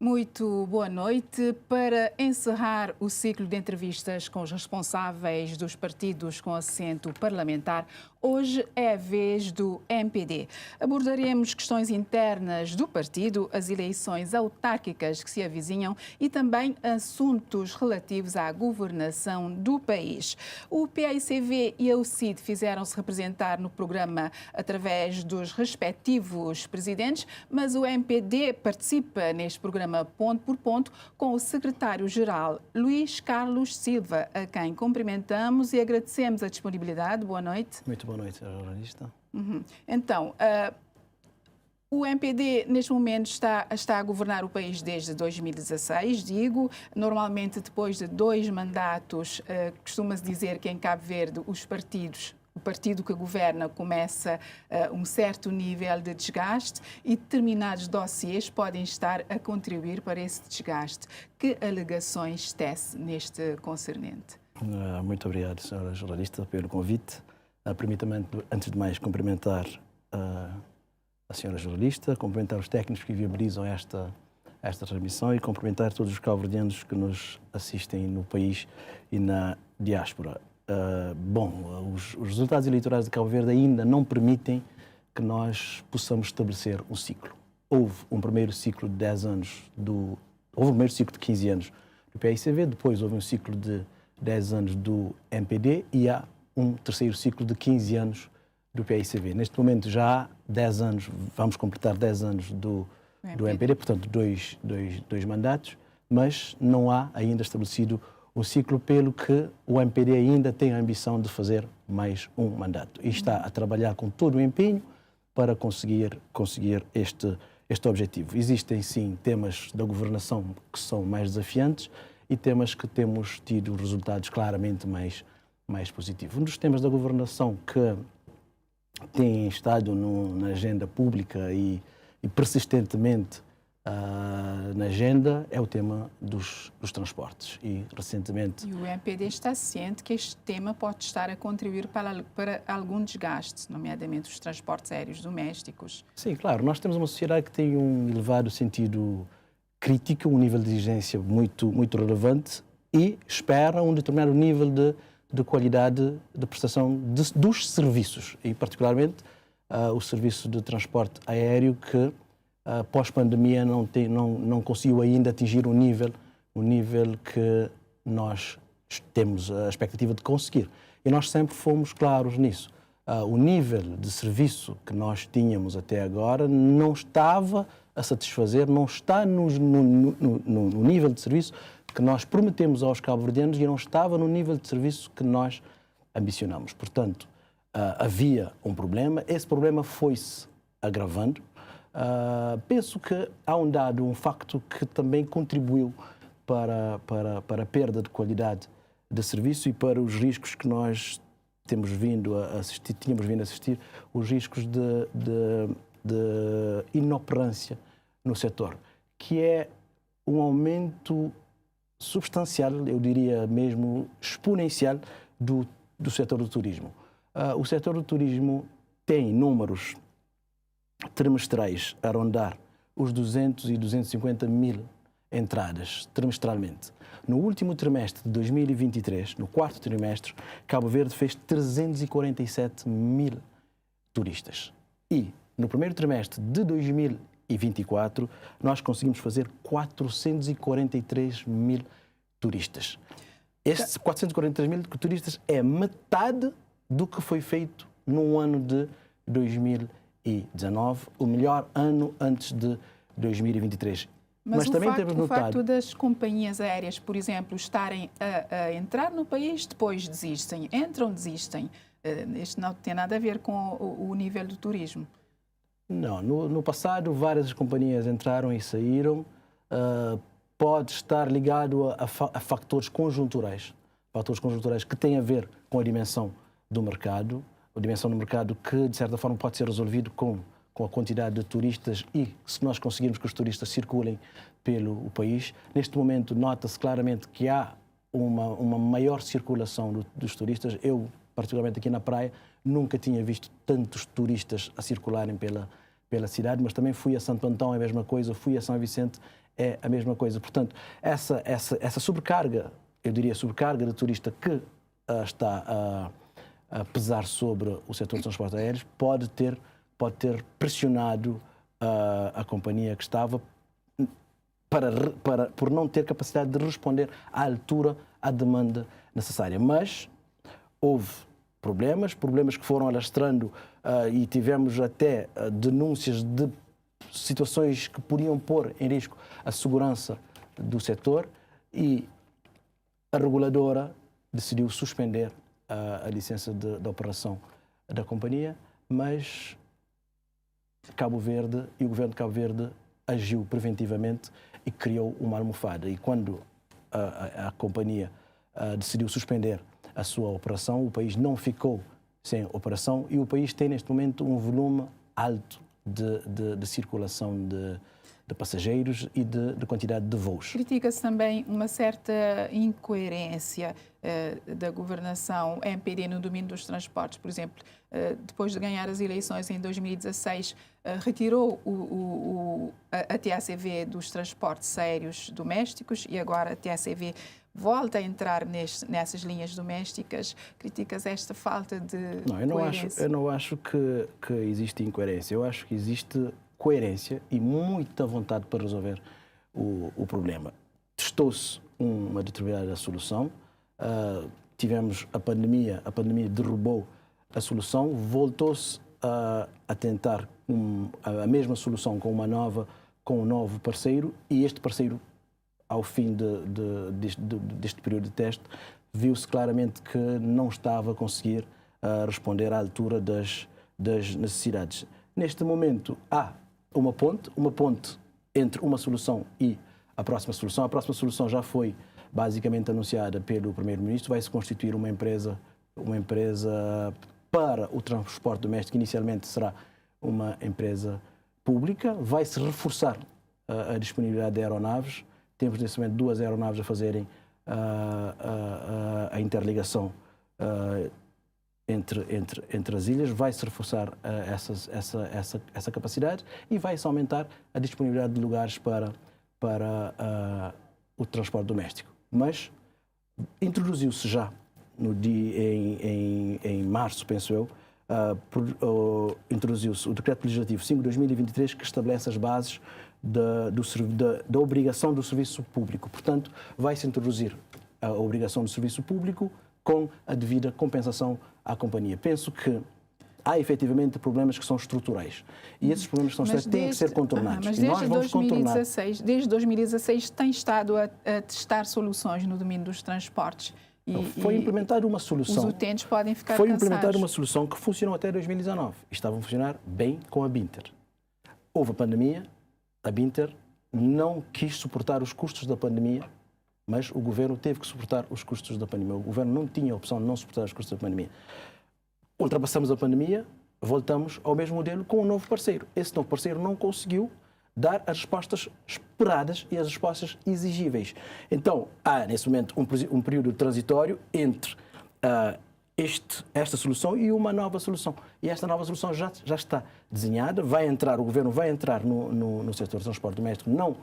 Muito boa noite. Para encerrar o ciclo de entrevistas com os responsáveis dos partidos com assento parlamentar, hoje é a vez do MPD. Abordaremos questões internas do partido, as eleições autárquicas que se avizinham e também assuntos relativos à governação do país. O PAICV e a UCID fizeram-se representar no programa através dos respectivos presidentes, mas o MPD participa neste programa ponto por ponto com o secretário-geral Luís Carlos Silva, a quem cumprimentamos e agradecemos a disponibilidade. Boa noite. Muito boa noite, jornalista. Então, o MPD neste momento está a governar o país desde 2016, digo. Normalmente, depois de 2 mandatos, costuma-se dizer que em Cabo Verde o partido que governa começa um certo nível de desgaste e determinados dossiês podem estar a contribuir para esse desgaste. Que alegações tece neste concernente? Muito obrigado, senhora jornalista, pelo convite. Permita-me, antes de mais, cumprimentar a senhora jornalista, cumprimentar os técnicos que viabilizam esta transmissão e cumprimentar todos os cabo-verdianos que nos assistem no país e na diáspora. Os resultados eleitorais de Cabo Verde ainda não permitem que nós possamos estabelecer um ciclo. Houve um primeiro ciclo de 10 anos, houve um primeiro ciclo de 15 anos do PAICV, depois houve um ciclo de 10 anos do MPD e há um terceiro ciclo de 15 anos do PAICV. Neste momento já há 10 anos, vamos completar 10 anos do MPD, portanto dois mandatos, mas não há ainda estabelecido o ciclo, pelo que o MPD ainda tem a ambição de fazer mais um mandato. E está a trabalhar com todo o empenho para conseguir este objetivo. Existem, sim, temas da governação que são mais desafiantes e temas que temos tido resultados claramente mais positivos. Um dos temas da governação que tem estado na agenda pública e persistentemente na agenda é o tema dos transportes e recentemente... E o MPD está ciente que este tema pode estar a contribuir para algum desgaste, nomeadamente os transportes aéreos domésticos. Sim, claro. Nós temos uma sociedade que tem um elevado sentido crítico, um nível de exigência muito relevante e espera um determinado nível de qualidade de prestação dos serviços e particularmente o serviço de transporte aéreo que pós-pandemia não conseguiu ainda atingir o nível que nós temos a expectativa de conseguir. E nós sempre fomos claros nisso. O nível de serviço que nós tínhamos até agora não estava a satisfazer, não está no nível de serviço que nós prometemos aos cabo-verdianos e não estava no nível de serviço que nós ambicionamos. Portanto, havia um problema, esse problema foi-se agravando. Penso que há um facto que também contribuiu para a perda de qualidade de serviço e para os riscos que nós tínhamos vindo a assistir, os riscos de inoperância no setor, que é um aumento substancial, eu diria mesmo exponencial, do setor do turismo. O setor do turismo tem números trimestrais a rondar os 200 e 250 mil entradas trimestralmente. No último trimestre de 2023, no quarto trimestre, Cabo Verde fez 347 mil turistas. E no primeiro trimestre de 2024, nós conseguimos fazer 443 mil turistas. Estes 443 mil turistas é metade do que foi feito no ano de 2019, o melhor ano antes de 2023. Mas também temos notado... o facto das companhias aéreas, por exemplo, estarem a entrar no país, depois desistem, entram, desistem. Isto não tem nada a ver com o nível do turismo. Não, no passado várias companhias entraram e saíram. Pode estar ligado a fatores conjunturais que têm a ver com a dimensão do mercado, que, de certa forma, pode ser resolvido com a quantidade de turistas e se nós conseguirmos que os turistas circulem pelo país. Neste momento, nota-se claramente que há uma maior circulação dos turistas. Eu, particularmente aqui na praia, nunca tinha visto tantos turistas a circularem pela cidade, mas também fui a Santo Antão, é a mesma coisa, fui a São Vicente, é a mesma coisa. Portanto, essa sobrecarga, eu diria sobrecarga de turista que está a pesar sobre o setor de transportes aéreos, pode ter pressionado a companhia que estava por não ter capacidade de responder à altura à demanda necessária. Mas houve problemas que foram alastrando e tivemos até denúncias de situações que podiam pôr em risco a segurança do setor e a reguladora decidiu suspender a licença de operação da companhia, mas Cabo Verde e o governo de Cabo Verde agiu preventivamente e criou uma almofada. E quando a companhia decidiu suspender a sua operação, o país não ficou sem operação e o país tem neste momento um volume alto de circulação de passageiros e de quantidade de voos. Critica-se também uma certa incoerência da governação MPD no domínio dos transportes. Por exemplo, depois de ganhar as eleições em 2016, retirou a TACV dos transportes aéreos domésticos e agora a TACV volta a entrar nessas linhas domésticas. Criticas esta falta de coerência? Eu não acho que existe incoerência. Eu acho que existe coerência e muita vontade para resolver o problema. Testou-se uma determinada solução, tivemos a pandemia derrubou a solução, voltou-se a tentar a mesma solução com um novo parceiro e este parceiro, ao fim deste período de teste, viu-se claramente que não estava a conseguir responder à altura das necessidades. Neste momento há uma ponte entre uma solução e a próxima solução. A próxima solução já foi basicamente anunciada pelo Primeiro-Ministro, vai se constituir uma empresa para o transporte doméstico. Inicialmente será uma empresa pública, vai se reforçar a disponibilidade de aeronaves. Temos nesse momento 2 aeronaves a fazerem a interligação entre as ilhas, vai-se reforçar essa capacidade e vai-se aumentar a disponibilidade de lugares para o transporte doméstico. Mas introduziu-se já em março, penso eu, introduziu-se o Decreto Legislativo 5/2023 que estabelece as bases da obrigação do serviço público. Portanto, vai-se introduzir a obrigação do serviço público com a devida compensação à companhia. Penso que há efetivamente problemas que são estruturais e esses problemas que são estruturais têm que ser contornados. Mas desde 2016 tem estado a testar soluções no domínio dos transportes. Foi implementada uma solução. Os utentes podem ficar Foi cansados. implementada uma solução que funcionou até 2019. Estava a funcionar bem com a Binter. Houve a pandemia, a Binter não quis suportar os custos da pandemia, mas o governo teve que suportar os custos da pandemia. O governo não tinha a opção de não suportar os custos da pandemia. Ultrapassamos a pandemia, voltamos ao mesmo modelo com um novo parceiro. Esse novo parceiro não conseguiu dar as respostas esperadas e as respostas exigíveis. Então, há nesse momento um período transitório entre esta solução e uma nova solução. E esta nova solução já está desenhada, o governo vai entrar no setor de transporte doméstico, não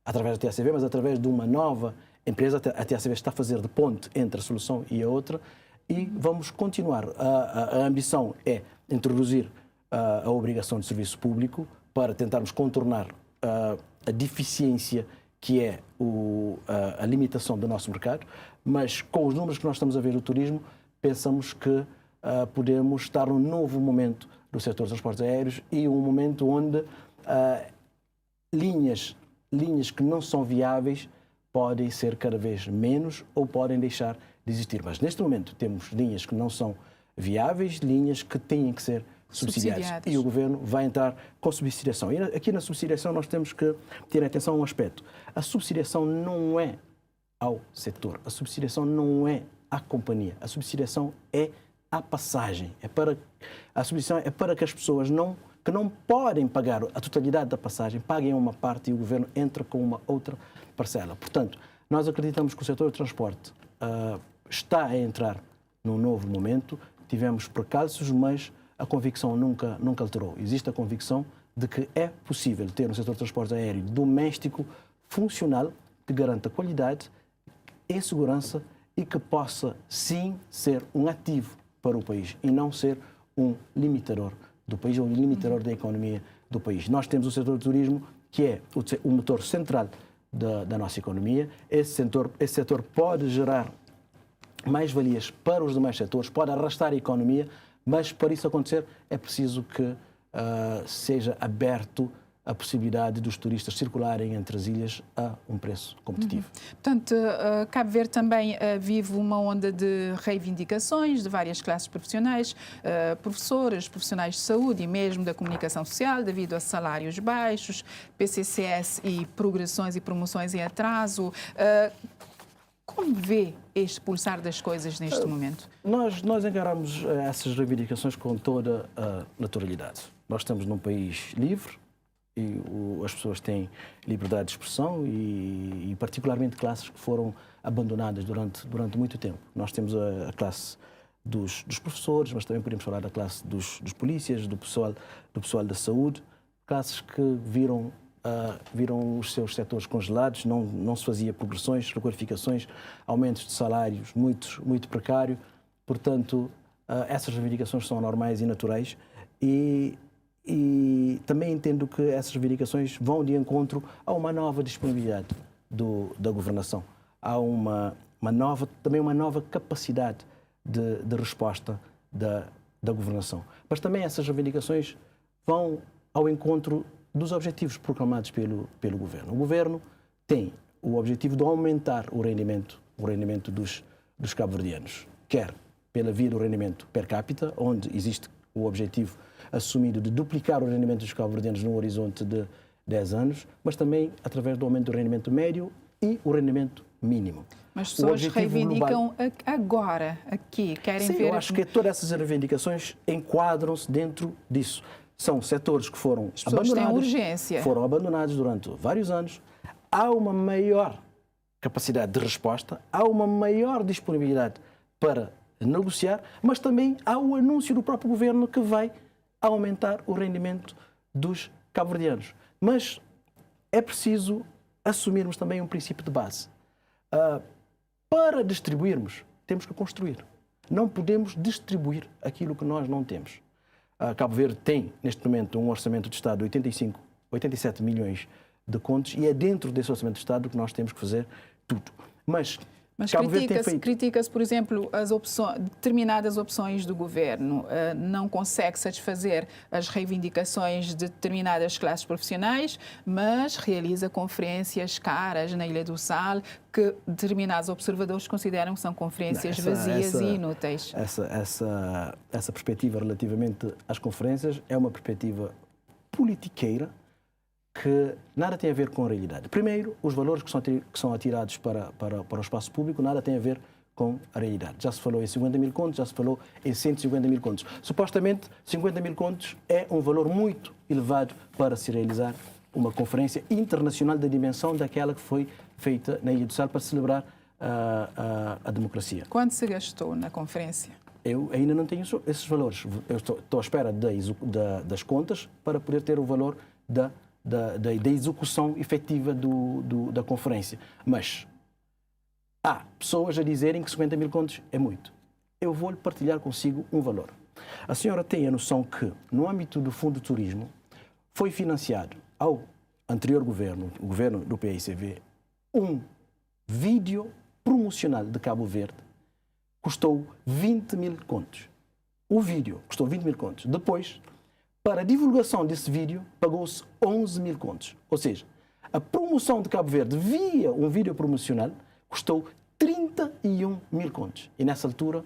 através da TACV, mas através de uma nova empresa. A TACV está a fazer de ponte entre a solução e a outra e vamos continuar. A ambição é introduzir a obrigação de serviço público para tentarmos contornar a deficiência que é a limitação do nosso mercado, mas com os números que nós estamos a ver do turismo, pensamos que podemos estar num novo momento do setor dos transportes aéreos e um momento onde linhas que não são viáveis podem ser cada vez menos ou podem deixar de existir. Mas neste momento temos linhas que não são viáveis, linhas que têm que ser subsidiadas. E o governo vai entrar com subsidiação. E aqui na subsidiação nós temos que ter atenção a um aspecto. A subsidiação não é ao setor, a subsidiação não é à companhia, a subsidiação é à passagem. A subsidiação é para que as pessoas que não podem pagar a totalidade da passagem paguem uma parte e o governo entra com uma outra parcela. Portanto, nós acreditamos que o setor de transporte está a entrar num novo momento. Tivemos precalços, mas a convicção nunca alterou. Existe a convicção de que é possível ter um setor de transporte aéreo doméstico funcional, que garanta qualidade em segurança e que possa, sim, ser um ativo para o país e não ser um limitador do país ou um limitador da economia do país. Nós temos o setor do turismo, que é o motor central da nossa economia. Esse setor pode gerar mais-valias para os demais setores, pode arrastar a economia, mas para isso acontecer é preciso que seja aberto a possibilidade dos turistas circularem entre as ilhas a um preço competitivo. Portanto, Cabo Verde também vive uma onda de reivindicações de várias classes profissionais, professores, profissionais de saúde e mesmo da comunicação social, devido a salários baixos, PCCS e progressões e promoções em atraso. Como vê este pulsar das coisas neste momento? Nós encaramos essas reivindicações com toda a naturalidade. Nós estamos num país livre, e as pessoas têm liberdade de expressão e particularmente classes que foram abandonadas durante muito tempo. Nós temos a classe dos professores, mas também podemos falar da classe dos polícias, do pessoal da saúde, classes que viram os seus setores congelados, não se fazia progressões, requalificações, aumentos de salários muito precário. Portanto, essas reivindicações são normais e naturais e também entendo que essas reivindicações vão de encontro a uma nova disponibilidade da governação. Há também uma nova capacidade de resposta da governação. Mas também essas reivindicações vão ao encontro dos objetivos proclamados pelo governo. O governo tem o objetivo de aumentar o rendimento dos cabo-verdianos, quer pela via do rendimento per capita, onde existe o objetivo assumido de duplicar o rendimento dos cabo-verdianos num horizonte de 10 anos, mas também através do aumento do rendimento médio e o rendimento mínimo. Mas as pessoas reivindicam agora, aqui, querem ver... Sim, eu acho que todas essas reivindicações enquadram-se dentro disso. São setores que foram abandonados durante vários anos. Há uma maior capacidade de resposta, há uma maior disponibilidade para negociar, mas também há o anúncio do próprio governo que vai aumentar o rendimento dos cabo-verdianos. Mas é preciso assumirmos também um princípio de base. Para distribuirmos, temos que construir. Não podemos distribuir aquilo que nós não temos. Cabo Verde tem, neste momento, um orçamento de Estado de 87 milhões de contos e é dentro desse orçamento de Estado que nós temos que fazer tudo. Mas critica-se, por exemplo, determinadas opções do governo. Não consegue satisfazer as reivindicações de determinadas classes profissionais, mas realiza conferências caras na Ilha do Sal, que determinados observadores consideram que são conferências vazias e inúteis. Essa perspectiva relativamente às conferências é uma perspectiva politiqueira, que nada tem a ver com a realidade. Primeiro, os valores que são atirados para o espaço público nada tem a ver com a realidade. Já se falou em 50 mil contos, já se falou em 150 mil contos. Supostamente, 50 mil contos é um valor muito elevado para se realizar uma conferência internacional da dimensão daquela que foi feita na Ilha do Sal para celebrar a democracia. Quanto se gastou na conferência? Eu ainda não tenho esses valores. Eu estou à espera das contas para poder ter o valor da execução efetiva da conferência. Mas há pessoas a dizerem que 50 mil contos é muito. Eu vou partilhar consigo um valor. A senhora tem a noção que, no âmbito do Fundo de Turismo, foi financiado ao anterior governo, o governo do PAICV, um vídeo promocional de Cabo Verde, custou 20 mil contos. O vídeo custou 20 mil contos. Depois, para a divulgação desse vídeo, pagou-se 11 mil contos. Ou seja, a promoção de Cabo Verde via um vídeo promocional custou 31 mil contos. E nessa altura,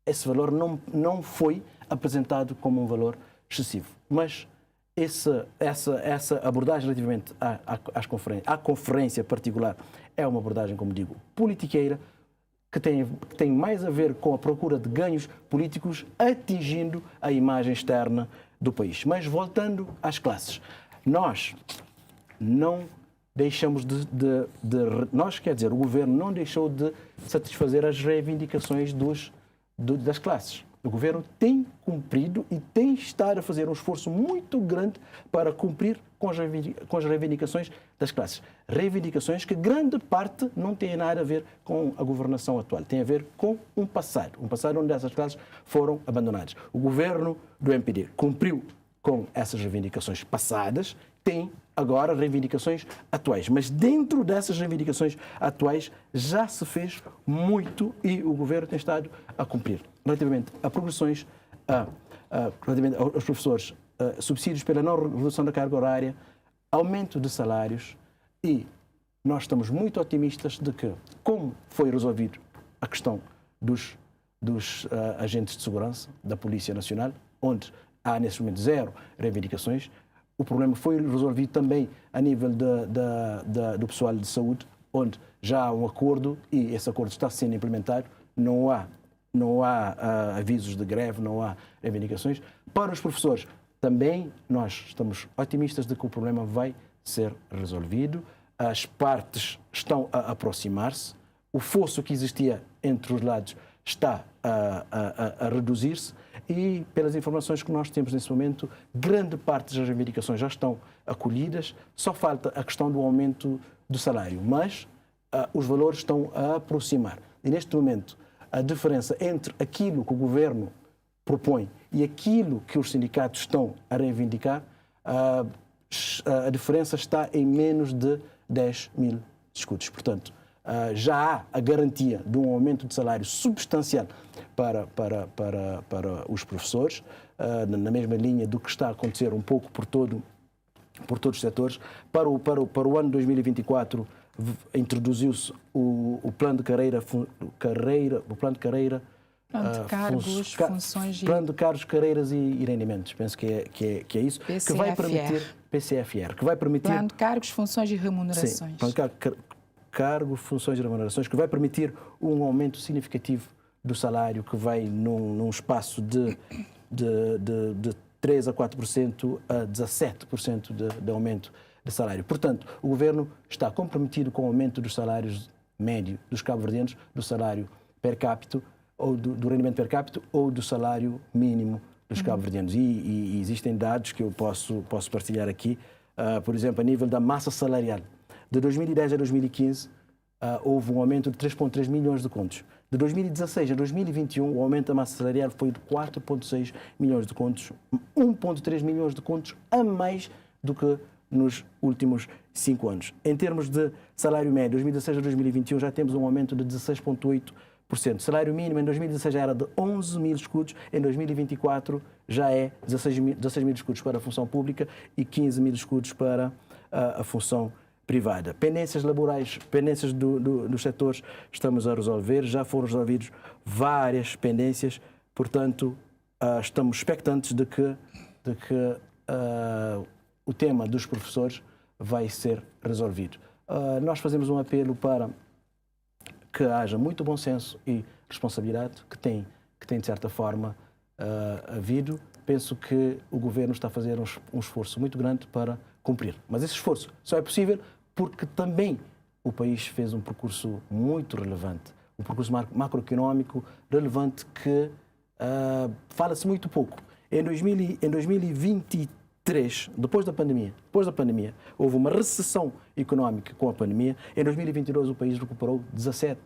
esse valor não foi apresentado como um valor excessivo. Mas essa abordagem relativamente à conferência particular é uma abordagem, como digo, politiqueira, que tem mais a ver com a procura de ganhos políticos atingindo a imagem externa do país. Mas voltando às classes, nós não deixamos o governo não deixou de satisfazer as reivindicações das classes. O governo tem cumprido e tem estado a fazer um esforço muito grande para cumprir com as reivindicações das classes. Reivindicações que grande parte não têm nada a ver com a governação atual, tem a ver com um passado onde essas classes foram abandonadas. O governo do MPD cumpriu com essas reivindicações passadas, tem agora reivindicações atuais. Mas dentro dessas reivindicações atuais já se fez muito e o governo tem estado a cumprir. Relativamente a progressões, relativamente aos professores, subsídios pela não redução da carga horária, aumento de salários, e nós estamos muito otimistas de que, como foi resolvido a questão dos agentes de segurança da Polícia Nacional, onde há nesse momento zero reivindicações, o problema foi resolvido também a nível do pessoal de saúde, onde já há um acordo e esse acordo está sendo implementado, não há avisos de greve, não há reivindicações. Para os professores, também nós estamos otimistas de que o problema vai ser resolvido, as partes estão a aproximar-se, o fosso que existia entre os lados está a reduzir-se e, pelas informações que nós temos nesse momento, grande parte das reivindicações já estão acolhidas, só falta a questão do aumento do salário, mas os valores estão a aproximar. E neste momento, a diferença entre aquilo que o governo propõe e aquilo que os sindicatos estão a reivindicar, a diferença está em menos de 10 mil escudos. Portanto, já há a garantia de um aumento de salário substancial para os professores, na mesma linha do que está a acontecer um pouco por todos os setores. Para o ano 2024, introduziu-se o plano de carreira, o plano de carreira, plano de cargos, funções plano de cargos, carreiras e rendimentos. Penso que é isso PCFR. Que vai permitir PCFR, que vai permitir plano de cargos, funções e remunerações. Sim, plano de cargos, funções e remunerações, que vai permitir um aumento significativo do salário, que vai num espaço de 3 a 4% a 17% de aumento de salário. Portanto, o governo está comprometido com o aumento dos salários médio dos cabo-verdianos, do salário per capita, ou do rendimento per capita, ou do salário mínimo dos cabo-verdianos. E existem dados que eu posso partilhar aqui. Por exemplo, a nível da massa salarial. De 2010 a 2015, houve um aumento de 3,3 milhões de contos. De 2016 a 2021, o aumento da massa salarial foi de 4,6 milhões de contos, 1,3 milhões de contos a mais do que nos últimos 5 anos. Em termos de salário médio, de 2016 a 2021, já temos um aumento de 16,8%. O salário mínimo em 2016 já era de 11 mil escudos, em 2024 já é 16 mil escudos para a função pública e 15 mil escudos para a função privada. Pendências laborais, pendências dos setores, estamos a resolver, já foram resolvidas várias pendências, portanto, estamos expectantes de que o tema dos professores vai ser resolvido. Nós fazemos um apelo para que haja muito bom senso e responsabilidade, que tem de certa forma havido. Penso que o governo está a fazer um esforço muito grande para cumprir. Mas esse esforço só é possível porque também o país fez um percurso muito relevante, um percurso macroeconómico relevante que fala-se muito pouco. Em 2023, depois da pandemia, houve uma recessão económica com a pandemia. Em 2022, o país recuperou 17%.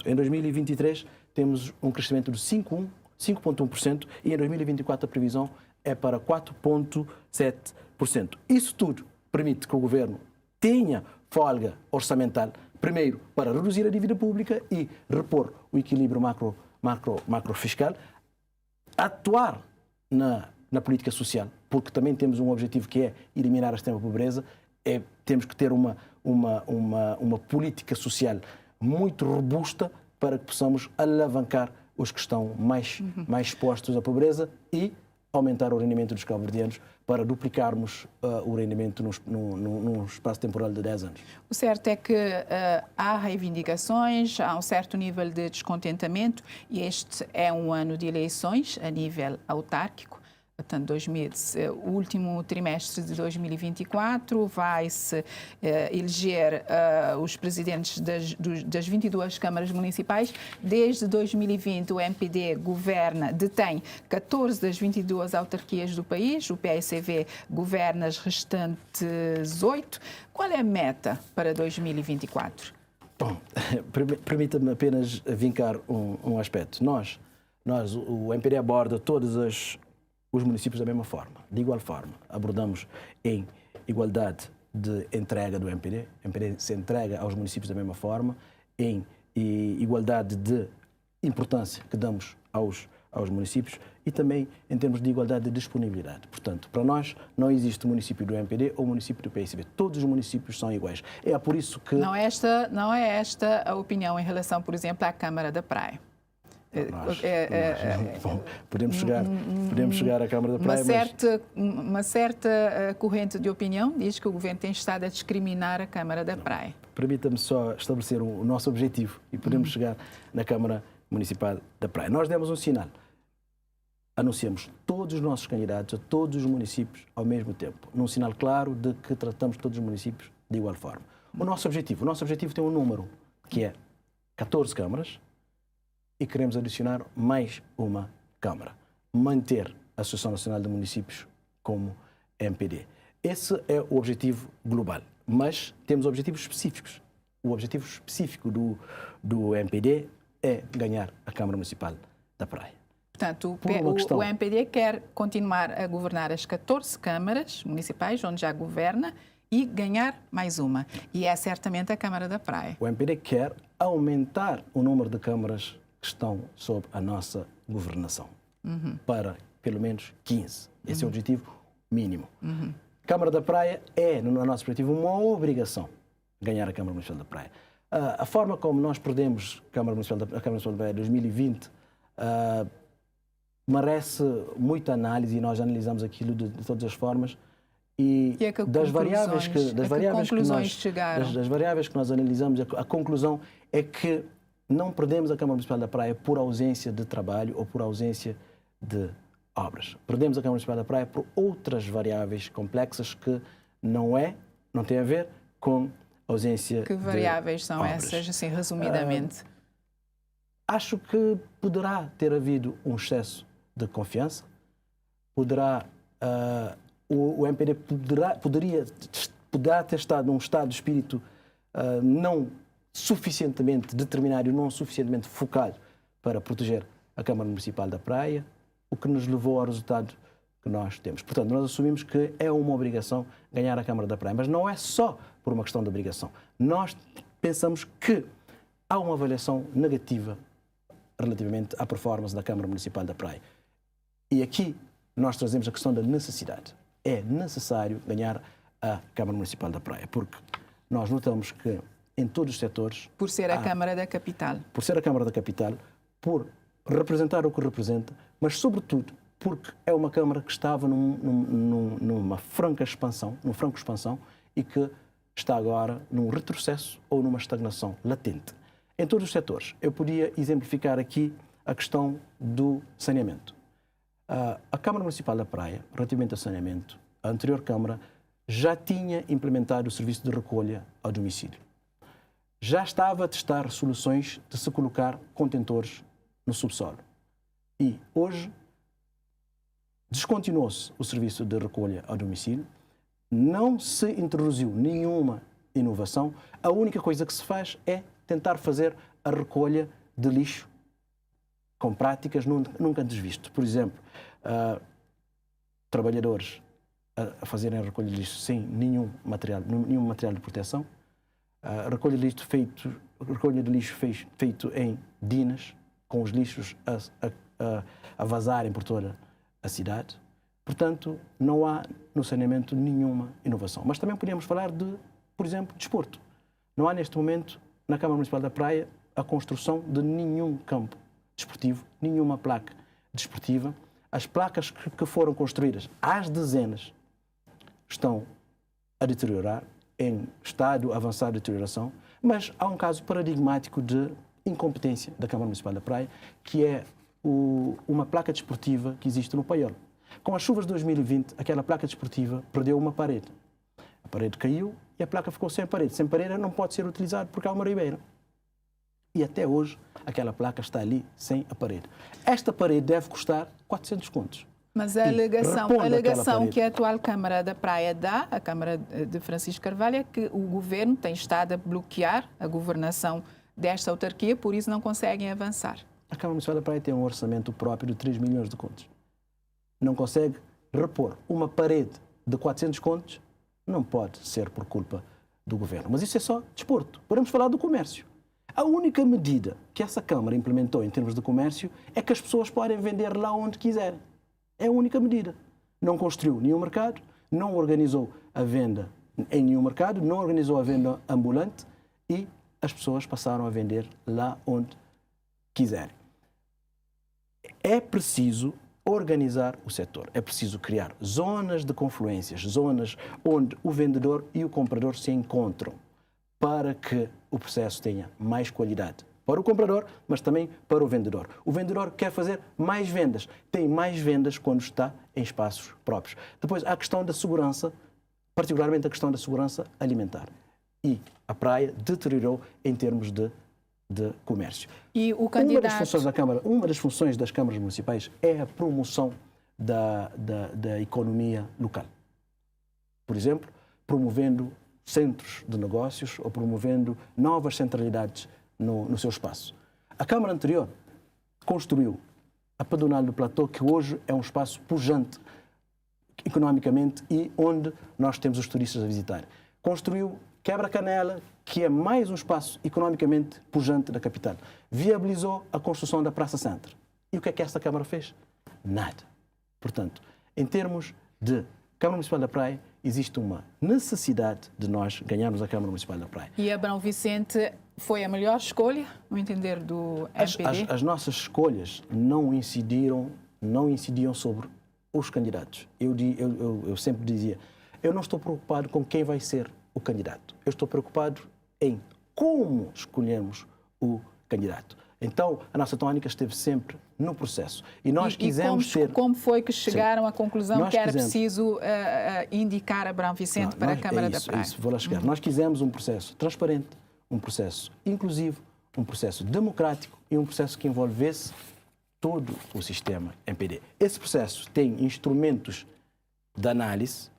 Em 2023, temos um crescimento de 5,1% e em 2024 a previsão é para 4,7%. Isso tudo permite que o governo tenha folga orçamental, primeiro para reduzir a dívida pública e repor o equilíbrio macrofiscal, atuar na política social, porque também temos um objetivo que é eliminar a extrema pobreza. Temos que ter uma política social muito robusta para que possamos alavancar os que estão mais expostos à pobreza e aumentar o rendimento dos cabo-verdianos para duplicarmos o rendimento num espaço temporal de 10 anos. O certo é que há reivindicações, há um certo nível de descontentamento e este é um ano de eleições a nível autárquico. portanto, o último trimestre de 2024, vai-se eleger os presidentes das 22 câmaras municipais. Desde 2020, o MPD detém 14 das 22 autarquias do país, o PSCV governa as restantes 8. Qual é a meta para 2024? Bom, permita-me apenas vincar um aspecto. O MPD aborda todos os municípios da mesma forma, de igual forma. Abordamos em igualdade de entrega do MPD. O MPD se entrega aos municípios da mesma forma, em igualdade de importância que damos aos municípios e também em termos de igualdade de disponibilidade. Portanto, para nós não existe município do MPD ou município do PSCV. Todos os municípios são iguais. É por isso que... Não é esta a opinião em relação, por exemplo, à Câmara da Praia. Bom, podemos chegar à Câmara da Praia, uma certa corrente de opinião diz que o governo tem estado a discriminar a Câmara da Praia. Permita-me só estabelecer o nosso objetivo e podemos chegar na Câmara Municipal da Praia. Nós demos um sinal. Anunciamos todos os nossos candidatos a todos os municípios ao mesmo tempo, num sinal claro de que tratamos todos os municípios de igual forma. O nosso objetivo tem um número, que é 14 câmaras, e queremos adicionar mais uma Câmara. Manter a Associação Nacional de Municípios como MPD. Esse é o objetivo global, mas temos objetivos específicos. O objetivo específico do MPD é ganhar a Câmara Municipal da Praia. Portanto, o MPD quer continuar a governar as 14 câmaras municipais, onde já governa, e ganhar mais uma. E é certamente a Câmara da Praia. O MPD quer aumentar o número de câmaras que estão sob a nossa governação para pelo menos 15. Esse é o objetivo mínimo. Câmara da Praia é, no nosso objetivo, uma obrigação ganhar a Câmara Municipal da Praia. A forma como nós perdemos a Câmara Municipal da Praia em 2020 merece muita análise e nós analisamos aquilo de todas as formas. E das variáveis que nós analisamos, a conclusão é que não perdemos a Câmara Municipal da Praia por ausência de trabalho ou por ausência de obras. Perdemos a Câmara Municipal da Praia por outras variáveis complexas que não têm a ver com ausência de obras. Que variáveis são essas, assim, resumidamente? Acho que poderá ter havido um excesso de confiança, o MPD poderá ter estado num estado de espírito não suficientemente determinado e não suficientemente focado para proteger a Câmara Municipal da Praia, o que nos levou ao resultado que nós temos. Portanto, nós assumimos que é uma obrigação ganhar a Câmara da Praia, mas não é só por uma questão de obrigação. Nós pensamos que há uma avaliação negativa relativamente à performance da Câmara Municipal da Praia. E aqui nós trazemos a questão da necessidade. É necessário ganhar a Câmara Municipal da Praia, porque nós notamos que em todos os setores... Por ser a Câmara da Capital. Por ser a Câmara da Capital, por representar o que representa, mas sobretudo porque é uma Câmara que estava numa franca expansão, e que está agora num retrocesso ou numa estagnação latente. Em todos os setores. Eu podia exemplificar aqui a questão do saneamento. A Câmara Municipal da Praia, relativamente ao saneamento, a anterior Câmara já tinha implementado o serviço de recolha ao domicílio. Já estava a testar soluções de se colocar contentores no subsolo. E hoje descontinuou-se o serviço de recolha ao domicílio, não se introduziu nenhuma inovação, a única coisa que se faz é tentar fazer a recolha de lixo com práticas nunca antes visto. Por exemplo, trabalhadores a fazerem a recolha de lixo sem nenhum material de proteção, a recolha de lixo feito em dinas, com os lixos a vazarem por toda a cidade. Portanto, não há no saneamento nenhuma inovação. Mas também podemos falar de, por exemplo, desporto. Não há neste momento, na Câmara Municipal da Praia, a construção de nenhum campo desportivo, nenhuma placa desportiva. As placas que foram construídas às dezenas estão a deteriorar, em estado avançado de deterioração, mas há um caso paradigmático de incompetência da Câmara Municipal da Praia, que é uma placa desportiva que existe no Paiol. Com as chuvas de 2020, aquela placa desportiva perdeu uma parede. A parede caiu e a placa ficou sem parede. Sem parede não pode ser utilizado porque há uma ribeira. E até hoje, aquela placa está ali sem a parede. Esta parede deve custar 400 contos. Mas a alegação que a atual Câmara da Praia dá, a Câmara de Francisco Carvalho, é que o governo tem estado a bloquear a governação desta autarquia, por isso não conseguem avançar. A Câmara Municipal da Praia tem um orçamento próprio de 3 milhões de contos. Não consegue repor uma parede de 400 contos, não pode ser por culpa do governo. Mas isso é só desporto. Podemos falar do comércio. A única medida que essa Câmara implementou em termos de comércio é que as pessoas podem vender lá onde quiserem. É a única medida. Não construiu nenhum mercado, não organizou a venda em nenhum mercado, não organizou a venda ambulante e as pessoas passaram a vender lá onde quiserem. É preciso organizar o setor, é preciso criar zonas de confluências, zonas onde o vendedor e o comprador se encontram para que o processo tenha mais qualidade. Para o comprador, mas também para o vendedor. O vendedor quer fazer mais vendas, tem mais vendas quando está em espaços próprios. Depois, há a questão da segurança, particularmente a questão da segurança alimentar. E a praia deteriorou em termos de comércio. E o candidato... Uma das funções das câmaras municipais é a promoção da economia local. Por exemplo, promovendo centros de negócios ou promovendo novas centralidades no seu espaço. A Câmara anterior construiu a Pedonal do Platô, que hoje é um espaço pujante economicamente e onde nós temos os turistas a visitar. Construiu Quebra-Canela, que é mais um espaço economicamente pujante da capital. Viabilizou a construção da Praça Centro. E o que é que esta Câmara fez? Nada. Portanto, em termos de Câmara Municipal da Praia, existe uma necessidade de nós ganharmos a Câmara Municipal da Praia. E Abrão Vicente foi a melhor escolha, no entender do MPD? As nossas escolhas não incidiam sobre os candidatos. Eu sempre dizia, eu não estou preocupado com quem vai ser o candidato. Eu estou preocupado em como escolhemos o candidato. Então, a nossa tónica esteve sempre no processo. E nós quisemos ter... Como foi que chegaram à conclusão que era preciso indicar Abrão Vicente para a Câmara da Praia? Vou lá chegar. Nós quisemos um processo transparente, um processo inclusivo, um processo democrático e um processo que envolvesse todo o sistema MPD. Esse processo tem instrumentos de análise,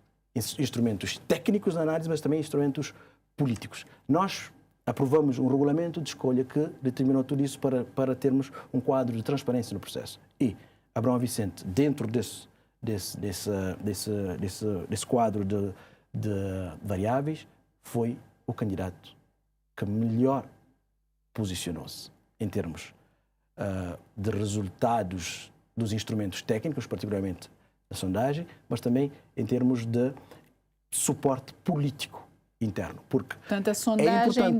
instrumentos técnicos de análise, mas também instrumentos políticos. Nós aprovamos um regulamento de escolha que determinou tudo isso para termos um quadro de transparência no processo. E Abrão Vicente, dentro desse quadro de variáveis, foi o candidato que melhor posicionou-se em termos de resultados dos instrumentos técnicos, particularmente da sondagem, mas também em termos de suporte político interno, porque portanto, a sondagem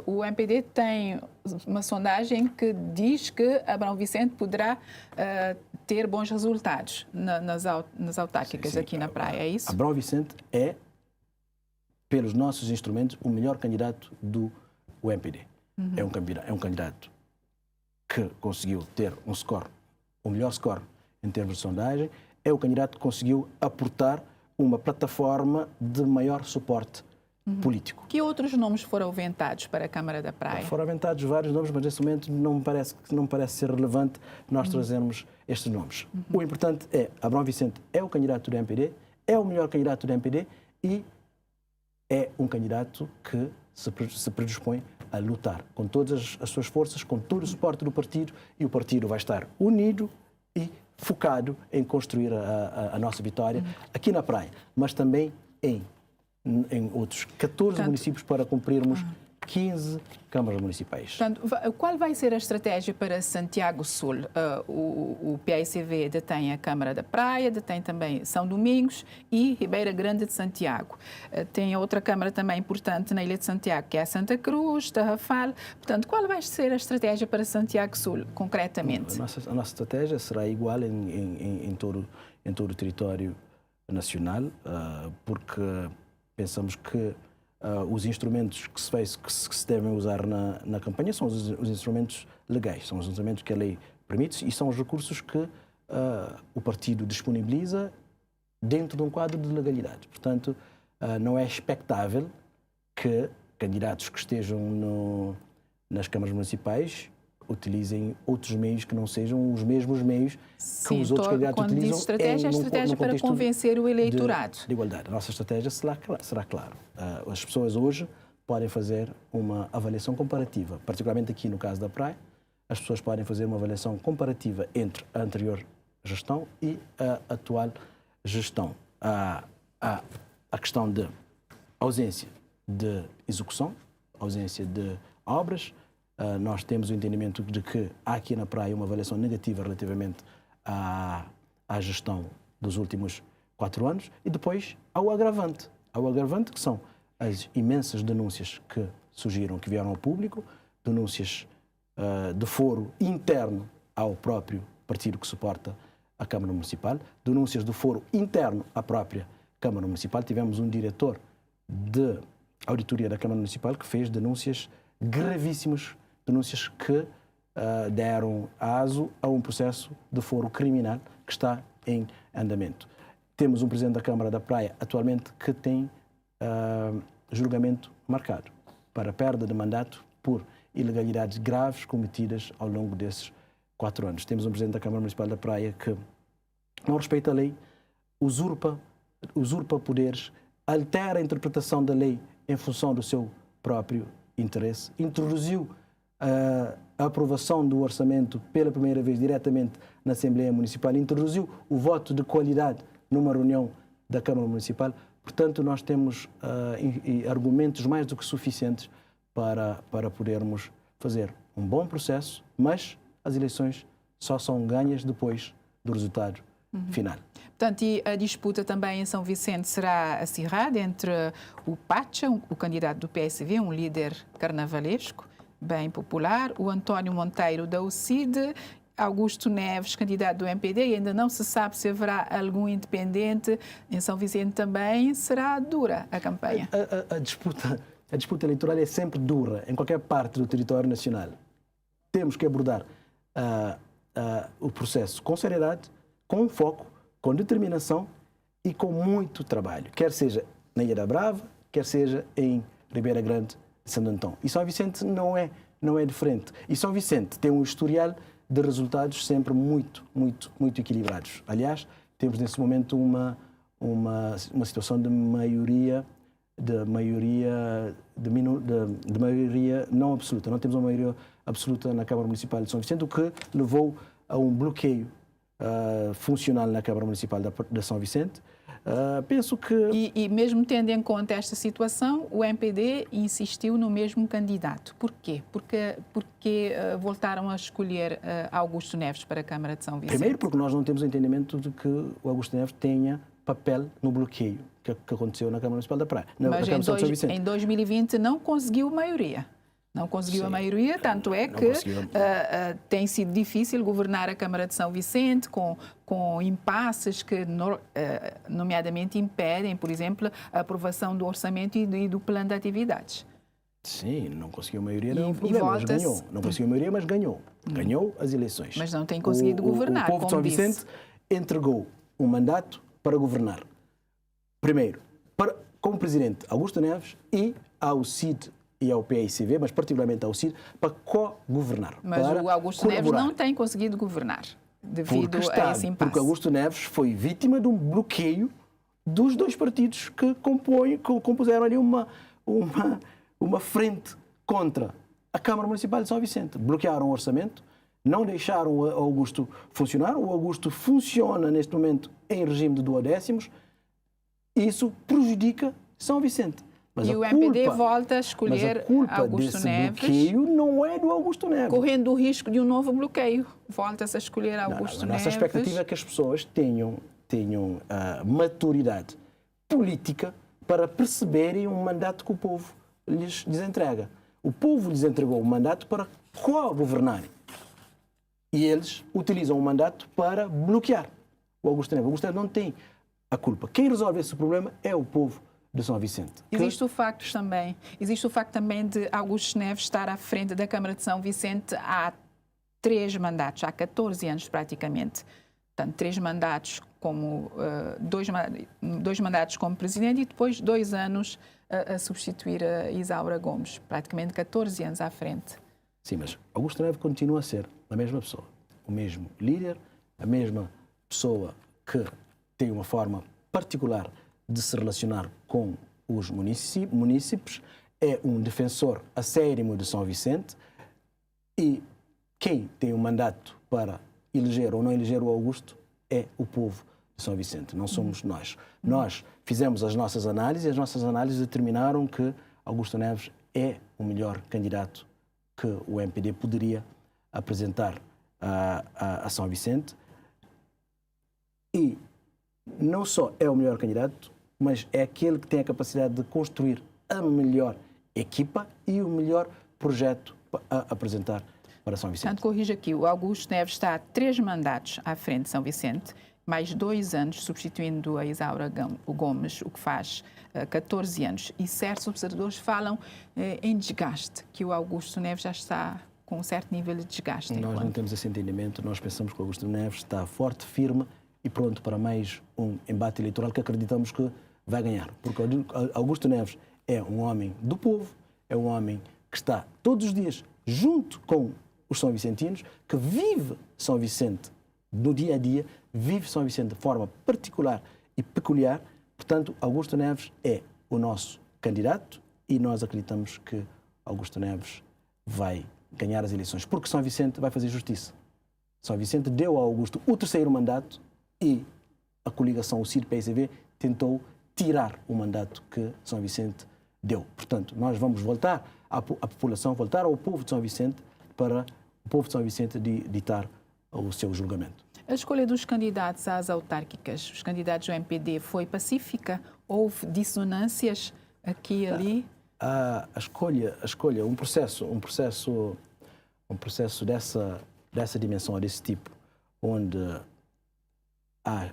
o MPD tem uma sondagem que diz que Abrão Vicente poderá ter bons resultados nas autárquicas aqui na praia, é isso? Abrão Vicente é, pelos nossos instrumentos, o melhor candidato do MPD. É um candidato que conseguiu ter o melhor score em termos de sondagem, é o candidato que conseguiu aportar uma plataforma de maior suporte político. Que outros nomes foram aventados para a Câmara da Praia? Foram aventados vários nomes, mas nesse momento não me parece ser relevante nós trazermos estes nomes. O importante é, Abrão Vicente é o candidato do MPD, é o melhor candidato do MPD e é um candidato que se predispõe a lutar com todas as suas forças, com todo o suporte do partido, e o partido vai estar unido e focado em construir a nossa vitória aqui na praia, mas também em outros 14 municípios para cumprirmos 15 câmaras municipais. Portanto, qual vai ser a estratégia para Santiago Sul? O PAICV detém a Câmara da Praia, detém também São Domingos e Ribeira Grande de Santiago. Tem outra Câmara também importante na Ilha de Santiago, que é a Santa Cruz, Tarrafal. Portanto, qual vai ser a estratégia para Santiago Sul, concretamente? A nossa estratégia será igual em todo o território nacional, porque pensamos que os instrumentos que se devem usar na campanha são os instrumentos legais, são os instrumentos que a lei permite e são os recursos que o partido disponibiliza dentro de um quadro de legalidade. Portanto, não é expectável que candidatos que estejam nas câmaras municipais utilizem outros meios que não sejam os mesmos meios que os outros candidatos quando utilizam. Diz estratégia, é estratégia para convencer o eleitorado. De igualdade. A nossa estratégia será claro. As pessoas hoje podem fazer uma avaliação comparativa, particularmente aqui no caso da praia. As pessoas podem fazer uma avaliação comparativa entre a anterior gestão e a atual gestão. A questão de ausência de execução, ausência de obras. Nós temos o entendimento de que há aqui na praia uma avaliação negativa relativamente à gestão dos últimos 4 anos. E depois há o agravante. Há o agravante que são as imensas denúncias que surgiram, que vieram ao público, denúncias de foro interno ao próprio partido que suporta a Câmara Municipal, denúncias de foro interno à própria Câmara Municipal. Tivemos um diretor de auditoria da Câmara Municipal que fez denúncias gravíssimas, denúncias que deram aso a um processo de foro criminal que está em andamento. Temos um presidente da Câmara da Praia atualmente que tem julgamento marcado para perda de mandato por ilegalidades graves cometidas ao longo desses 4 anos. Temos um presidente da Câmara Municipal da Praia que não respeita a lei, usurpa poderes, altera a interpretação da lei em função do seu próprio interesse, introduziu a aprovação do orçamento pela primeira vez diretamente na Assembleia Municipal, introduziu o voto de qualidade numa reunião da Câmara Municipal. Portanto, nós temos argumentos mais do que suficientes para podermos fazer um bom processo, mas as eleições só são ganhas depois do resultado final. Portanto, e a disputa também em São Vicente será acirrada entre o Pacha, o candidato do PSV, um líder carnavalesco, bem popular, o António Monteiro da UCID, Augusto Neves, candidato do MPD, e ainda não se sabe se haverá algum independente. Em São Vicente também será dura a campanha. A disputa eleitoral é sempre dura em qualquer parte do território nacional. Temos que abordar o processo com seriedade, com foco, com determinação e com muito trabalho, quer seja na Ilha da Brava, quer seja em Ribeira Grande de Santo Antão. E São Vicente não é diferente. E São Vicente tem um historial de resultados sempre muito equilibrados. Aliás, temos nesse momento uma situação de maioria não absoluta. Não temos uma maioria absoluta na Câmara Municipal de São Vicente, o que levou a um bloqueio funcional na Câmara Municipal de São Vicente. Penso que... E mesmo tendo em conta esta situação, o MPD insistiu no mesmo candidato. Por quê? Porque voltaram a escolher Augusto Neves para a Câmara de São Vicente? Primeiro porque nós não temos o entendimento de que o Augusto Neves tenha papel no bloqueio que aconteceu na Câmara Municipal da Praia. Mas em 2020 não conseguiu maioria. Não conseguiu a maioria, tanto é que tem sido difícil governar a Câmara de São Vicente com impasses que, nomeadamente, impedem, por exemplo, a aprovação do orçamento e do plano de atividades. Sim, não conseguiu a maioria, não é um problema, mas ganhou. Não conseguiu a maioria, mas ganhou. Ganhou as eleições. Mas não tem conseguido governar, o povo de São Vicente entregou um mandato para governar. Primeiro, como presidente Augusto Neves e ao CID e ao PICV, mas particularmente ao CID, para co-governar. Mas o Augusto Neves não tem conseguido governar devido a esse impasse. Porque Augusto Neves foi vítima de um bloqueio dos dois partidos que compuseram ali uma frente contra a Câmara Municipal de São Vicente. Bloquearam o orçamento, não deixaram o Augusto funcionar. O Augusto funciona neste momento em regime de duodécimos. Isso prejudica São Vicente. E o MPD volta a escolher Augusto Neves. Bloqueio não é do Augusto Neves. Correndo o risco de um novo bloqueio. Volta-se a escolher Augusto Neves. A nossa expectativa é que as pessoas tenham maturidade política para perceberem um mandato que o povo lhes entrega. O povo lhes entregou um mandato para co-governarem. E eles utilizam o mandato para bloquear o Augusto Neves. O Augusto Neves não tem a culpa. Quem resolve esse problema é o povo de São Vicente. Existe o facto também de Augusto Neves estar à frente da Câmara de São Vicente há 3 mandatos, há 14 anos praticamente. Portanto, 3 mandatos como dois mandatos como presidente e depois 2 anos a substituir a Isaura Gomes, praticamente 14 anos à frente. Sim, mas Augusto Neves continua a ser a mesma pessoa, o mesmo líder, a mesma pessoa que tem uma forma particular de se relacionar com os munícipes, é um defensor acérrimo de São Vicente e quem tem um mandato para eleger ou não eleger o Augusto é o povo de São Vicente, não somos nós. Nós fizemos as nossas análises e as nossas análises determinaram que Augusto Neves é o melhor candidato que o MPD poderia apresentar a São Vicente e não só é o melhor candidato, mas é aquele que tem a capacidade de construir a melhor equipa e o melhor projeto a apresentar para São Vicente. Portanto, corrija aqui, o Augusto Neves está a 3 mandatos à frente de São Vicente, mais 2 anos substituindo a Isaura Gomes, o que faz 14 anos. E certos observadores falam em desgaste, que o Augusto Neves já está com um certo nível de desgaste. Nós não temos esse entendimento, nós pensamos que o Augusto Neves está forte, firme e pronto para mais um embate eleitoral que acreditamos que vai ganhar. Porque Augusto Neves é um homem do povo, é um homem que está todos os dias junto com os são vicentinos, que vive São Vicente no dia a dia, vive São Vicente de forma particular e peculiar. Portanto, Augusto Neves é o nosso candidato e nós acreditamos que Augusto Neves vai ganhar as eleições, porque São Vicente vai fazer justiça. São Vicente deu a Augusto o 3º mandato e a coligação, o CIR-PSV, tentou tirar o mandato que São Vicente deu. Portanto, nós vamos voltar à população, voltar ao povo de São Vicente para o povo de São Vicente ditar o seu julgamento. A escolha dos candidatos às autárquicas, os candidatos do MPD, foi pacífica? Houve dissonâncias aqui e ali? A escolha, um processo dessa dimensão, desse tipo, onde há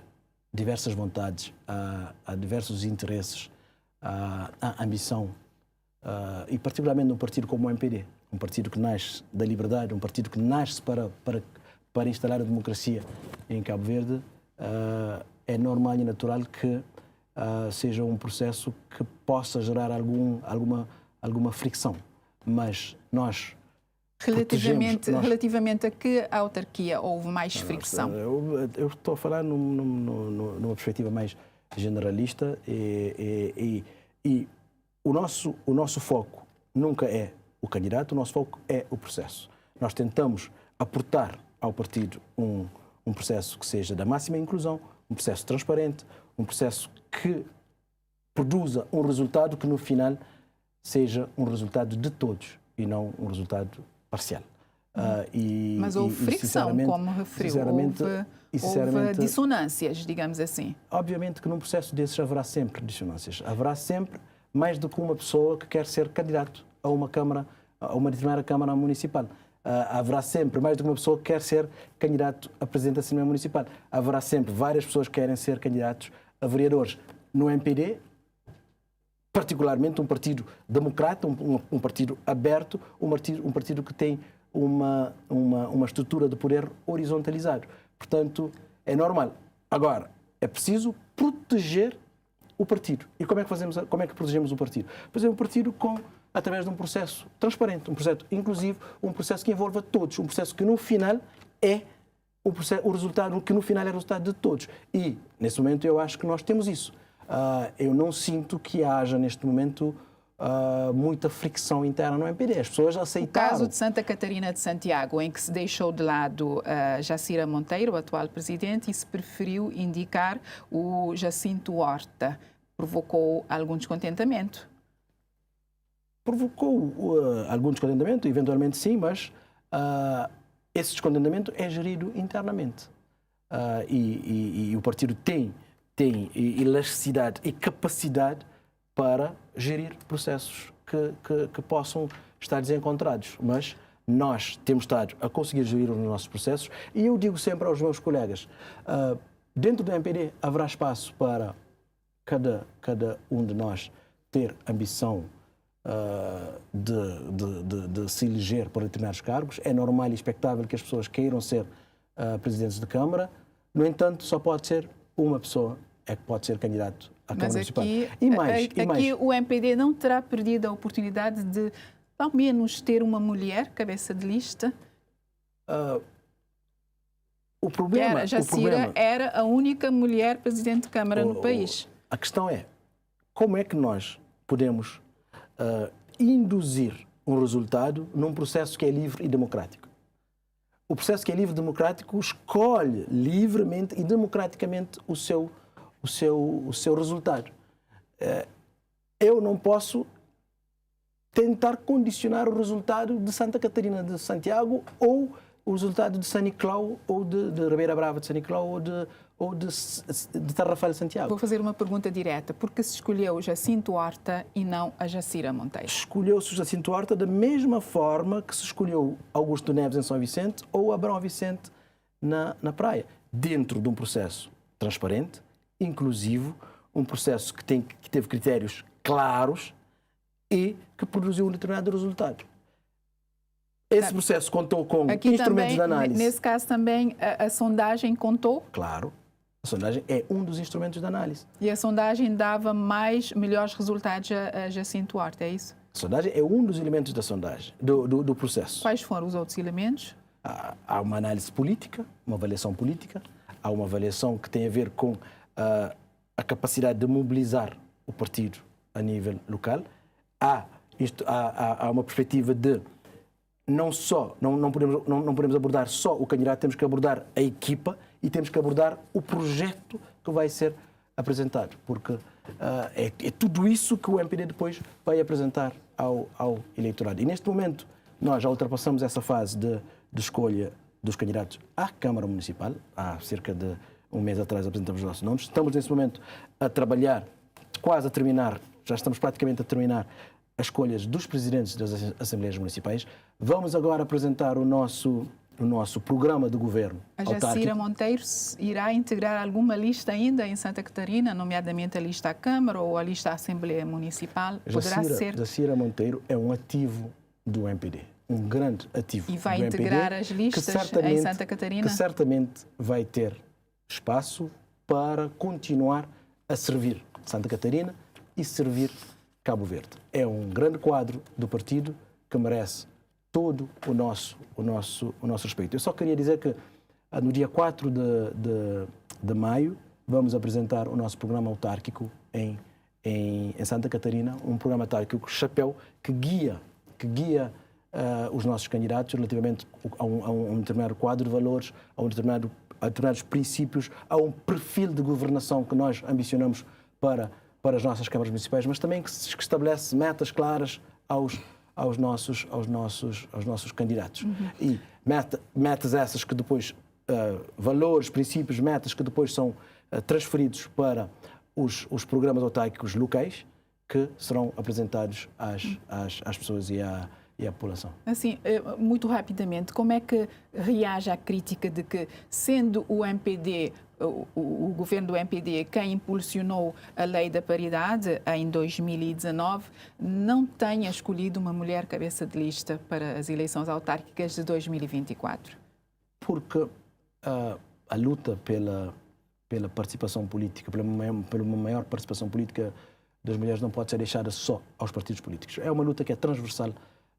diversas vontades, há diversos interesses, há ambição, e particularmente num partido como o MPD, um partido que nasce da liberdade, um partido que nasce para instalar a democracia em Cabo Verde, é normal e natural que seja um processo que possa gerar alguma fricção. Mas nós Relativamente a que autarquia houve mais fricção? Eu estou a falar numa perspectiva mais generalista e o nosso foco nunca é o candidato, o nosso foco é o processo. Nós tentamos aportar ao partido um processo que seja da máxima inclusão, um processo transparente, um processo que produza um resultado que no final seja um resultado de todos e não um resultado parcial. Mas houve fricção, como referiu, houve dissonâncias, digamos assim. Obviamente que num processo desses haverá sempre dissonâncias. Haverá sempre mais do que uma pessoa que quer ser candidato a uma determinada Câmara Municipal. Haverá sempre mais do que uma pessoa que quer ser candidato a Presidente da Assembleia Municipal. Haverá sempre várias pessoas que querem ser candidatos a vereadores. No MPD, particularmente um partido democrata, um partido aberto, um partido que tem uma estrutura de poder horizontalizado. Portanto, é normal. Agora, é preciso proteger o partido. E como é que protegemos o partido? Protegemos o partido através de um processo transparente, um processo inclusivo, um processo que envolva todos, um processo que no final é o resultado, que no final é o resultado de todos. E, nesse momento, eu acho que nós temos isso. Eu não sinto que haja, neste momento, muita fricção interna no MPD. As pessoas aceitaram. O caso de Santa Catarina de Santiago, em que se deixou de lado Jacira Monteiro, o atual presidente, e se preferiu indicar o Jacinto Horta, provocou algum descontentamento? Provocou algum descontentamento, eventualmente sim, mas esse descontentamento é gerido internamente. E o partido tem elasticidade e capacidade para gerir processos que possam estar desencontrados. Mas nós temos estado a conseguir gerir os nossos processos e eu digo sempre aos meus colegas, dentro do MPD haverá espaço para cada um de nós ter ambição de se eleger por determinados cargos. É normal e expectável que as pessoas queiram ser presidentes de Câmara, No entanto, só pode ser uma pessoa é que pode ser candidato à Câmara Municipal. Aqui o MPD não terá perdido a oportunidade de, ao menos, ter uma mulher cabeça de lista? O problema... Jacira era a única mulher presidente de Câmara no país. A questão é, como é que nós podemos induzir um resultado num processo que é livre e democrático? O processo que é livre e democrático escolhe livremente e democraticamente o seu resultado. Eu não posso tentar condicionar o resultado de Santa Catarina de Santiago ou o resultado de São Nicolau ou de Ribeira Brava de São Nicolau ou de Tarrafal de Santiago. Vou fazer uma pergunta direta. Por que se escolheu Jacinto Horta e não a Jacira Monteiro? Escolheu-se o Jacinto Horta da mesma forma que se escolheu Augusto Neves em São Vicente ou Abrão Vicente na Praia, dentro de um processo transparente, inclusivo, um processo que teve critérios claros e que produziu um determinado resultado. Esse processo contou com instrumentos também, de análise. Nesse caso também a sondagem contou? Claro, a sondagem é um dos instrumentos de análise. E a sondagem dava melhores resultados a Jacinto Horta, é isso? A sondagem é um dos elementos da sondagem, do processo. Quais foram os outros elementos? Há uma análise política, uma avaliação política, há uma avaliação que tem a ver com a capacidade de mobilizar o partido a nível local, há uma perspectiva de não podemos abordar só o candidato, temos que abordar a equipa e temos que abordar o projeto que vai ser apresentado, porque é tudo isso que o MPD depois vai apresentar ao eleitorado. E neste momento nós já ultrapassamos essa fase de escolha dos candidatos à Câmara Municipal. Há cerca de um mês atrás apresentamos os nossos nomes. Estamos nesse momento a trabalhar, quase a terminar, já estamos praticamente a terminar as escolhas dos presidentes das Assembleias Municipais. Vamos agora apresentar o nosso programa de governo autárquico. A Jacira Monteiro irá integrar alguma lista ainda em Santa Catarina, nomeadamente a lista à Câmara ou a lista à Assembleia Municipal? Poderá ser... Jacira Monteiro é um ativo do MPD, um grande ativo do MPD. E vai integrar as listas em Santa Catarina? Que certamente vai ter espaço para continuar a servir Santa Catarina e servir Cabo Verde. É um grande quadro do partido que merece todo o nosso respeito. Eu só queria dizer que no dia 4 de maio vamos apresentar o nosso programa autárquico em Santa Catarina, um programa autárquico chapéu que guia os nossos candidatos relativamente a um determinado quadro de valores, a determinados princípios, a um perfil de governação que nós ambicionamos para as nossas câmaras municipais, mas também que estabelece metas claras aos nossos candidatos. E metas essas que depois, valores, princípios, metas que depois são transferidos para os programas autárquicos locais que serão apresentados às pessoas e à população. Assim, muito rapidamente, como é que reage à crítica de que, sendo o MPD, o governo do MPD, quem impulsionou a lei da paridade em 2019, não tenha escolhido uma mulher cabeça de lista para as eleições autárquicas de 2024? Porque a luta pela participação política, pela uma maior participação política das mulheres não pode ser deixada só aos partidos políticos. É uma luta que é transversal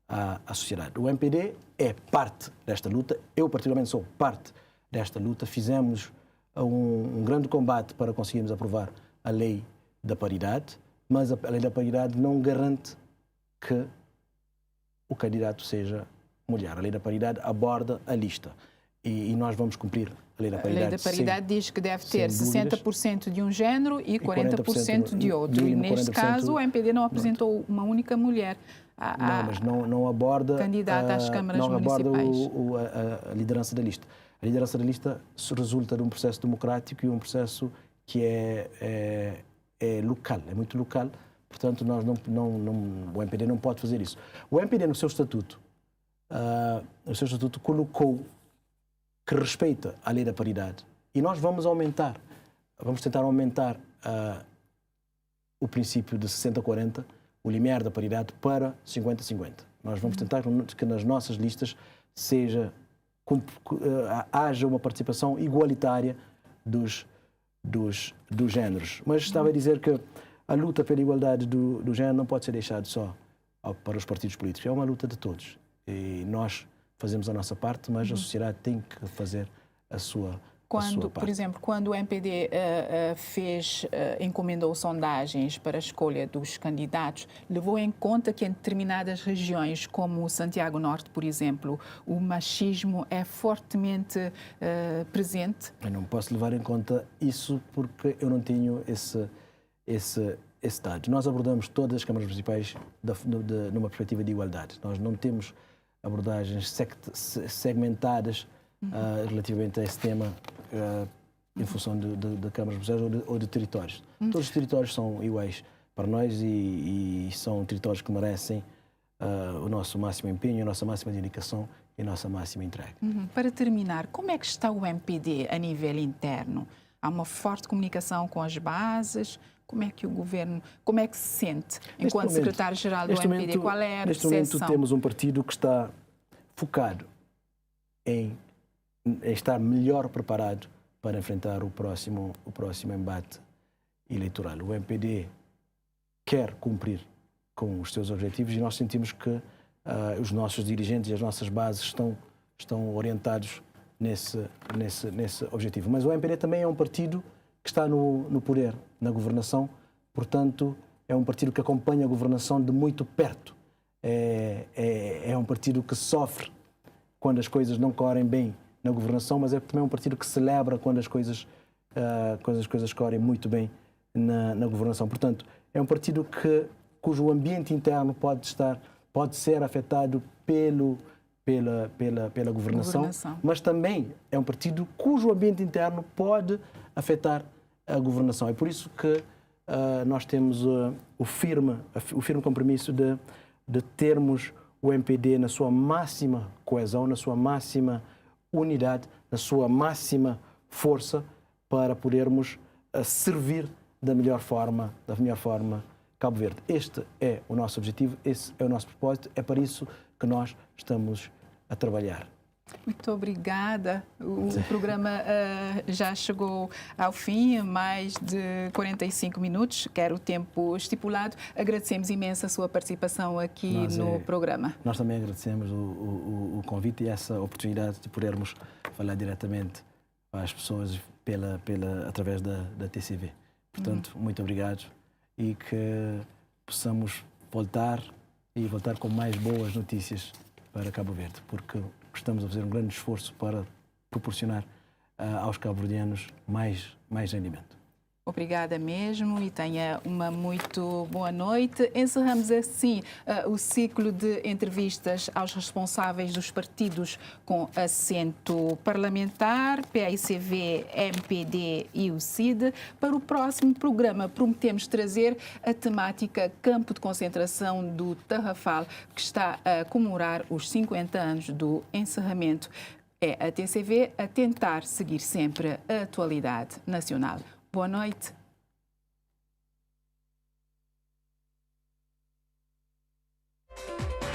à sociedade. O MPD é parte desta luta, eu particularmente sou parte desta luta. Fizemos um grande combate para conseguirmos aprovar a lei da paridade, mas a lei da paridade não garante que o candidato seja mulher. A lei da paridade aborda a lista e nós vamos cumprir a lei da paridade. A lei da paridade diz que deve ter 60% de um género e 40% de outro. E neste caso o MPD não apresentou uma única mulher mas não aborda candidata às câmaras municipais. A liderança da lista. A liderança da lista resulta de um processo democrático e um processo que é local, é muito local. Portanto, o MPD não pode fazer isso. O MPD, no seu estatuto, colocou que respeita a lei da paridade. E nós vamos tentar aumentar o princípio de 60-40, o limiar da paridade, para 50-50. Nós vamos tentar que nas nossas listas haja uma participação igualitária dos géneros. Mas estava a dizer que a luta pela igualdade do género não pode ser deixada só para os partidos políticos. É uma luta de todos. E nós fazemos a nossa parte, mas a sociedade tem que fazer a sua parte. Por exemplo, quando o MPD encomendou sondagens para a escolha dos candidatos, levou em conta que em determinadas regiões, como Santiago Norte, por exemplo, o machismo é fortemente presente? Eu não posso levar em conta isso porque eu não tenho esse dado. Nós abordamos todas as câmaras municipais numa perspectiva de igualdade. Nós não temos abordagens segmentadas relativamente a esse tema em função de câmaras municipais ou de territórios. Todos os territórios são iguais para nós e são territórios que merecem o nosso máximo empenho, a nossa máxima dedicação e a nossa máxima entrega. Para terminar, como é que está o MPD a nível interno? Há uma forte comunicação com as bases? Como é que o governo, como é que se sente enquanto secretário-geral do MPD? Qual é a percepção? Neste momento temos um partido que está focado em estar melhor preparado para enfrentar o próximo embate eleitoral. O MPD quer cumprir com os seus objetivos e nós sentimos que os nossos dirigentes e as nossas bases estão orientados nesse objetivo. Mas o MPD também é um partido que está no poder, na governação, portanto, é um partido que acompanha a governação de muito perto. É um partido que sofre quando as coisas não correm bem na governação, mas é também um partido que celebra quando as coisas correm muito bem na governação. Portanto, é um partido cujo ambiente interno pode ser afetado pela governação, mas também é um partido cujo ambiente interno pode afetar a governação. É por isso que nós temos o firme compromisso de termos o MPD na sua máxima coesão, na sua máxima unidade, na sua máxima força para podermos servir da melhor forma Cabo Verde. Este é o nosso objetivo, esse é o nosso propósito, é para isso que nós estamos a trabalhar. Muito obrigada. O programa já chegou ao fim, mais de 45 minutos, que era o tempo estipulado. Agradecemos imenso a sua participação aqui no programa. Nós também agradecemos o convite e essa oportunidade de podermos falar diretamente às pessoas através da TCV. Portanto, muito obrigado e que possamos voltar com mais boas notícias para Cabo Verde, porque estamos a fazer um grande esforço para proporcionar aos cabo-verdianos mais rendimento. Obrigada mesmo e tenha uma muito boa noite. Encerramos assim o ciclo de entrevistas aos responsáveis dos partidos com assento parlamentar, PAICV, MPD e o CID. Para o próximo programa prometemos trazer a temática Campo de Concentração do Tarrafal, que está a comemorar os 50 anos do encerramento. É a TCV a tentar seguir sempre a atualidade nacional. Boa noite